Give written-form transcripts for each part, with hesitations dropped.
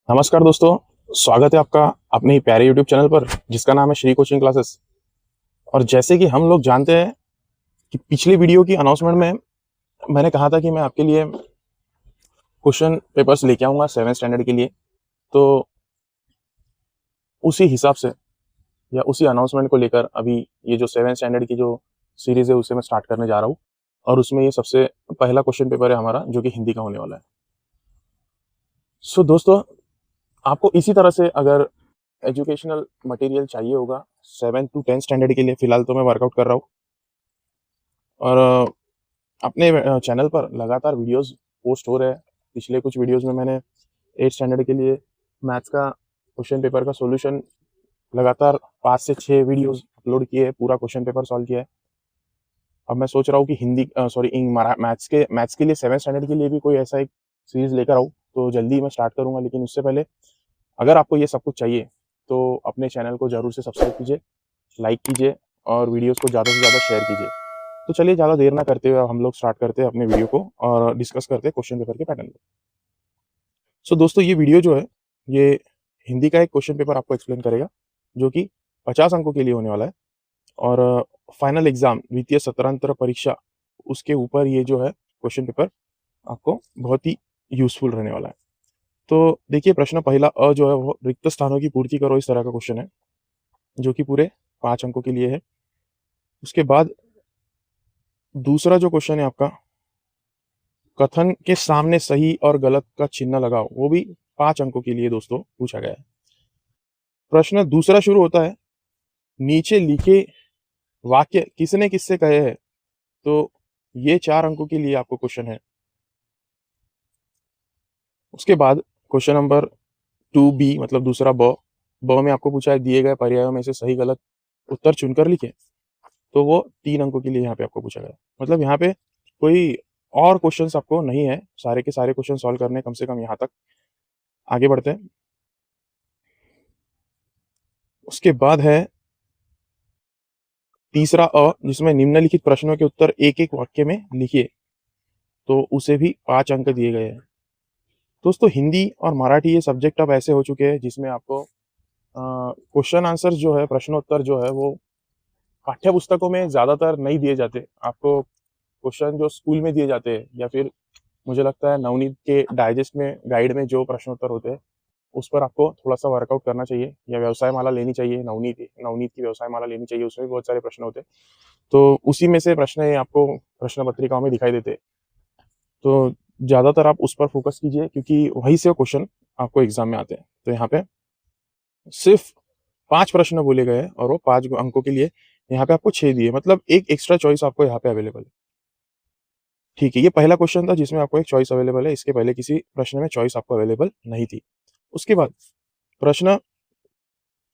नमस्कार दोस्तों, स्वागत है आपका अपने ही प्यारे यूट्यूब चैनल पर जिसका नाम है श्री कोचिंग क्लासेस। और जैसे कि हम लोग जानते हैं कि पिछली वीडियो की अनाउंसमेंट में मैंने कहा था कि मैं आपके लिए क्वेश्चन पेपर्स लेके आऊँगा 7th स्टैंडर्ड के लिए। तो उसी हिसाब से या उसी अनाउंसमेंट को लेकर अभी ये जो 7th स्टैंडर्ड की जो सीरीज़ है उसे मैं स्टार्ट करने जा रहा हूँ। और उसमें ये सबसे पहला क्वेश्चन पेपर है हमारा, जो कि हिंदी का होने वाला है। सो दोस्तों, आपको इसी तरह से अगर एजुकेशनल मटेरियल चाहिए होगा 7 टू 10 स्टैंडर्ड के लिए, फिलहाल तो मैं वर्कआउट कर रहा हूँ। और अपने चैनल पर लगातार वीडियोस पोस्ट हो रहे हैं। पिछले कुछ वीडियोस में मैंने 8 स्टैंडर्ड के लिए मैथ्स का क्वेश्चन पेपर का सॉल्यूशन लगातार 5 से 6 वीडियोस अपलोड किए हैं, पूरा क्वेश्चन पेपर सॉल्व किया है। अब मैं सोच रहा हूँ कि हिंदी मैथ्स के लिए 7 स्टैंडर्ड के लिए भी कोई ऐसा एक सीरीज लेकर आऊँ, तो जल्दी मैं स्टार्ट करूँगा। लेकिन उससे पहले अगर आपको ये सब कुछ चाहिए तो अपने चैनल को ज़रूर से सब्सक्राइब कीजिए, लाइक कीजिए और वीडियोस को ज़्यादा से ज़्यादा शेयर कीजिए। तो चलिए ज़्यादा देर ना करते हुए हम लोग स्टार्ट करते हैं अपने वीडियो को और डिस्कस करते हैं क्वेश्चन पेपर के पैटर्न को। सो दोस्तों, ये वीडियो जो है ये हिंदी का एक क्वेश्चन पेपर आपको एक्सप्लेन करेगा, जो कि 50 अंकों के लिए होने वाला है। और फाइनल एग्जाम द्वितीय सत्रांतर परीक्षा, उसके ऊपर ये जो है क्वेश्चन पेपर आपको बहुत ही यूजफुल रहने वाला है। तो देखिए, प्रश्न पहला जो है वो रिक्त स्थानों की पूर्ति करो, इस तरह का क्वेश्चन है, जो कि पूरे 5 अंकों के लिए है। उसके बाद दूसरा जो क्वेश्चन है आपका, कथन के सामने सही और गलत का चिन्ह लगाओ, वो भी 5 अंकों के लिए दोस्तों पूछा गया है। प्रश्न दूसरा शुरू होता है, नीचे लिखे वाक्य किसने किससे कहे हैं। तो ये 4 अंकों के लिए आपको क्वेश्चन है। उसके बाद क्वेश्चन नंबर 2B, मतलब दूसरा ब में आपको पूछा है दिए गए पर्यायों में से सही गलत उत्तर चुनकर लिखे। तो वो 3 अंकों के लिए यहाँ पे आपको पूछा गया है। मतलब यहाँ पे कोई और क्वेश्चंस आपको नहीं है, सारे के सारे क्वेश्चन सॉल्व करने कम से कम यहाँ तक। आगे बढ़ते हैं। उसके बाद है तीसरा जिसमें निम्नलिखित प्रश्नों के उत्तर एक एक वाक्य में लिखिए। तो उसे भी 5 अंक दिए गए हैं। दोस्तों, हिंदी और मराठी ये सब्जेक्ट अब ऐसे हो चुके हैं जिसमें आपको क्वेश्चन आंसर जो है, प्रश्नोत्तर जो है वो पाठ्य पुस्तकों में ज्यादातर नहीं दिए जाते। आपको क्वेश्चन जो स्कूल में दिए जाते हैं या फिर मुझे लगता है नवनीत के डाइजेस्ट में, गाइड में जो प्रश्नोत्तर होते हैं उस पर आपको थोड़ा सा वर्कआउट करना चाहिए, या व्यवसाय माला लेनी चाहिए। नवनीत की व्यवसाय माला लेनी चाहिए, उसमें भी बहुत सारे प्रश्न होते हैं। तो उसी में से प्रश्न ये आपको प्रश्न पत्रिकाओं में दिखाई देते हैं। तो ज्यादातर आप उस पर फोकस कीजिए, क्योंकि वही से क्वेश्चन आपको एग्जाम में आते हैं। तो यहाँ पे सिर्फ 5 प्रश्न बोले गए हैं और वो 5 अंकों के लिए यहाँ पे आपको 6 दिए, मतलब एक एक्स्ट्रा चॉइस आपको यहाँ पे अवेलेबल है। ठीक है, ये पहला क्वेश्चन था जिसमें आपको एक चॉइस अवेलेबल है। इसके पहले किसी प्रश्न में चॉइस आपको अवेलेबल नहीं थी। उसके बाद प्रश्न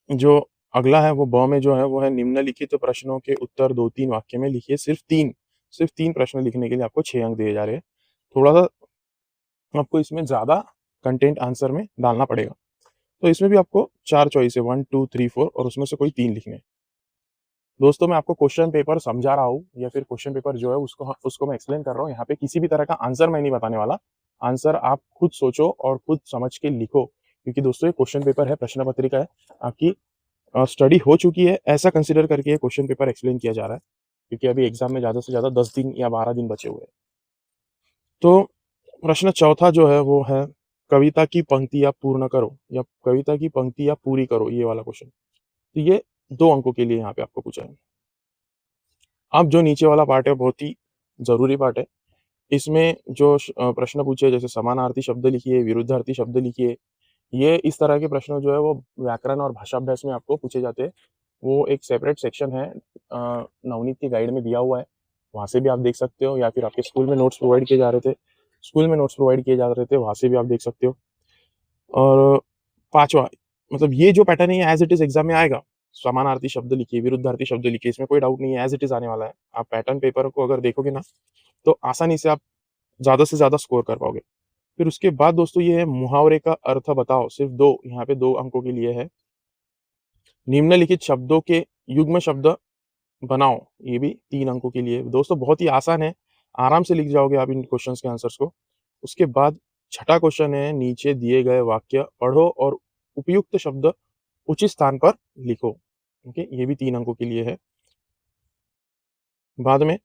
जो अगला है वो में जो है वो है, निम्नलिखित प्रश्नों के उत्तर 2-3 वाक्य में लिखिए। सिर्फ तीन प्रश्न लिखने के लिए आपको 6 अंक दिए जा रहे हैं। थोड़ा सा आपको इसमें ज्यादा कंटेंट आंसर में डालना पड़ेगा। तो इसमें भी आपको 4 चॉइस है, 1 2 3 4, और उसमें से कोई 3 लिखने हैं। दोस्तों, मैं आपको क्वेश्चन पेपर समझा रहा हूँ या फिर क्वेश्चन पेपर जो है उसको मैं एक्सप्लेन कर रहा हूँ। यहाँ पे किसी भी तरह का आंसर मैं नहीं बताने वाला। आंसर आप खुद सोचो और खुद समझ के लिखो, क्योंकि दोस्तों ये क्वेश्चन पेपर है, प्रश्न पत्रिका है। आपकी स्टडी हो चुकी है ऐसा कंसिडर करके क्वेश्चन पेपर एक्सप्लेन किया जा रहा है, क्योंकि अभी एग्जाम में ज्यादा से ज्यादा 10 दिन या 12 दिन बचे हुए हैं। तो प्रश्न चौथा जो है वो है, कविता की पंक्तियां पूर्ण करो या कविता की पंक्तियां पूरी करो, ये वाला क्वेश्चन। तो ये 2 अंकों के लिए यहाँ पे आपको पूछा है। अब जो नीचे वाला पार्ट है बहुत ही जरूरी पार्ट है। इसमें जो प्रश्न पूछे, जैसे समानार्थी शब्द लिखिए, विरुद्धार्थी शब्द लिखिए, ये इस तरह के प्रश्न जो है वो व्याकरण और भाषाभ्यास में आपको पूछे जाते हैं। वो एक सेपरेट सेक्शन है, नवनीत की गाइड में दिया हुआ है, वहां से भी आप देख सकते हो, या फिर आपके स्कूल में नोट्स प्रोवाइड किए जा रहे थे, वहां से भी आप देख सकते हो। और पांचवा, मतलब ये जो पैटर्न है एज इट इज एग्जाम में आएगा। समानार्थी शब्द लिखिए, विरुद्धार्थी शब्द लिखिए, इसमें कोई डाउट नहीं है, एज इट इज आने वाला है। आप पैटर्न पेपर को अगर देखोगे ना तो आसानी से आप ज्यादा से ज्यादा स्कोर कर पाओगे। फिर उसके बाद दोस्तों ये है, मुहावरे का अर्थ बताओ, सिर्फ 2, यहाँ पे 2 अंकों के लिए है। निम्नलिखित शब्दों के युग्म शब्द बनाओ, ये भी 3 अंकों के लिए। दोस्तों बहुत ही आसान है, आराम से लिख जाओगे आप इन क्वेश्चंस के आंसर्स को। उसके बाद छठा क्वेश्चन है, नीचे दिए गए वाक्य पढ़ो और उपयुक्त शब्द उचित स्थान पर लिखो। ओके, ये भी 3 अंकों के लिए है। बाद में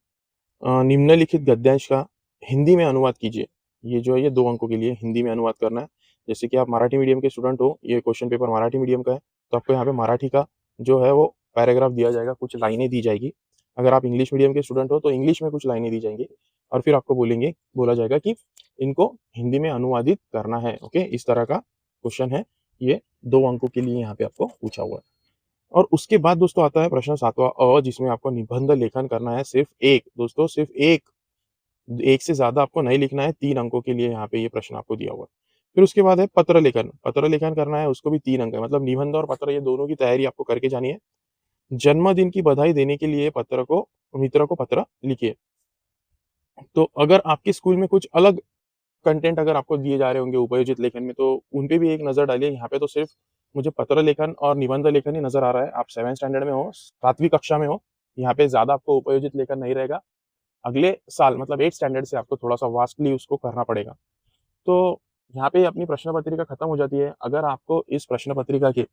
निम्नलिखित गद्यांश का हिंदी में अनुवाद कीजिए। ये जो है ये 2 अंकों के लिए हिंदी में अनुवाद करना है। जैसे कि आप मराठी मीडियम के स्टूडेंट हो, ये क्वेश्चन पेपर मराठी मीडियम का है, तो आपको यहाँ पे मराठी का जो है वो पैराग्राफ दिया जाएगा, कुछ लाइनें दी जाएगी। अगर आप इंग्लिश मीडियम के स्टूडेंट हो तो इंग्लिश में कुछ लाइनें दी जाएंगी और फिर आपको बोला जाएगा कि इनको हिंदी में अनुवादित करना है। ओके, इस तरह का क्वेश्चन है। ये 2 अंकों के लिए यहाँ पे आपको पूछा हुआ है। और उसके बाद दोस्तों आता है प्रश्न 7वां जिसमें आपको निबंध लेखन करना है सिर्फ 1 दोस्तों, सिर्फ 1 से ज़्यादा आपको नहीं लिखना है। 3 अंकों के लिए यहाँ पे ये प्रश्न आपको दिया हुआ है। फिर उसके बाद है पत्र लेखन। पत्र लेखन करना है, उसको भी 3 अंक है। मतलब निबंध और पत्र ये दोनों की तैयारी आपको करके जानी है। जन्मदिन की बधाई देने के लिए मित्र को पत्र लिखिए। तो अगर आपके स्कूल में कुछ अलग कंटेंट अगर आपको दिए जा रहे होंगे उपयोजित लेखन में, तो उन पे भी एक नज़र डालिए। यहाँ पे तो सिर्फ मुझे पत्र लेखन और निबंध लेखन ही नज़र आ रहा है। आप 7th स्टैंडर्ड में हो, 7वीं कक्षा में हो, यहाँ पे ज़्यादा आपको उपयोजित लेखन नहीं रहेगा। अगले साल मतलब 8th स्टैंडर्ड से आपको थोड़ा-सा वास्टली उसको करना पड़ेगा। तो यहाँ पे अपनी प्रश्न पत्रिका खत्म हो जाती है। अगर आपको इस प्रश्न पत्रिका के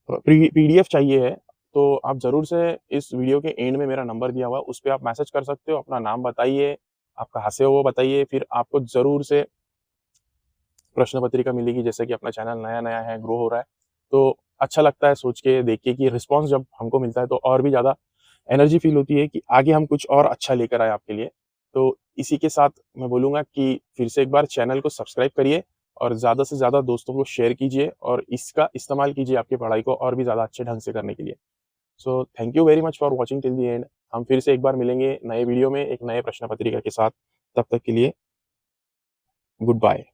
पीडीएफ चाहिए है, तो आप ज़रूर से इस वीडियो के एंड में मेरा नंबर दिया हुआ है, उस पे आप मैसेज कर सकते हो। अपना नाम बताइए, आप कहाँ से हो वो बताइए, फिर आपको ज़रूर से प्रश्न पत्रिका मिलेगी। जैसे कि अपना चैनल नया-नया है, ग्रो हो रहा है, तो अच्छा लगता है सोच के, देख के कि रिस्पॉन्स जब हमको मिलता है तो और भी ज़्यादा एनर्जी फील होती है कि आगे हम कुछ और अच्छा लेकर आए आपके लिए। तो इसी के साथ मैं बोलूँगा कि फिर से एक बार चैनल को सब्सक्राइब करिए और ज़्यादा से ज़्यादा दोस्तों को शेयर कीजिए और इसका इस्तेमाल कीजिए आपकी पढ़ाई को और भी ज़्यादा अच्छे ढंग से करने के लिए। So thank you very much for watching till the end. हम फिर से एक बार मिलेंगे नए वीडियो में एक नए प्रश्न पत्रिका के साथ। तब तक के लिए गुड बाय।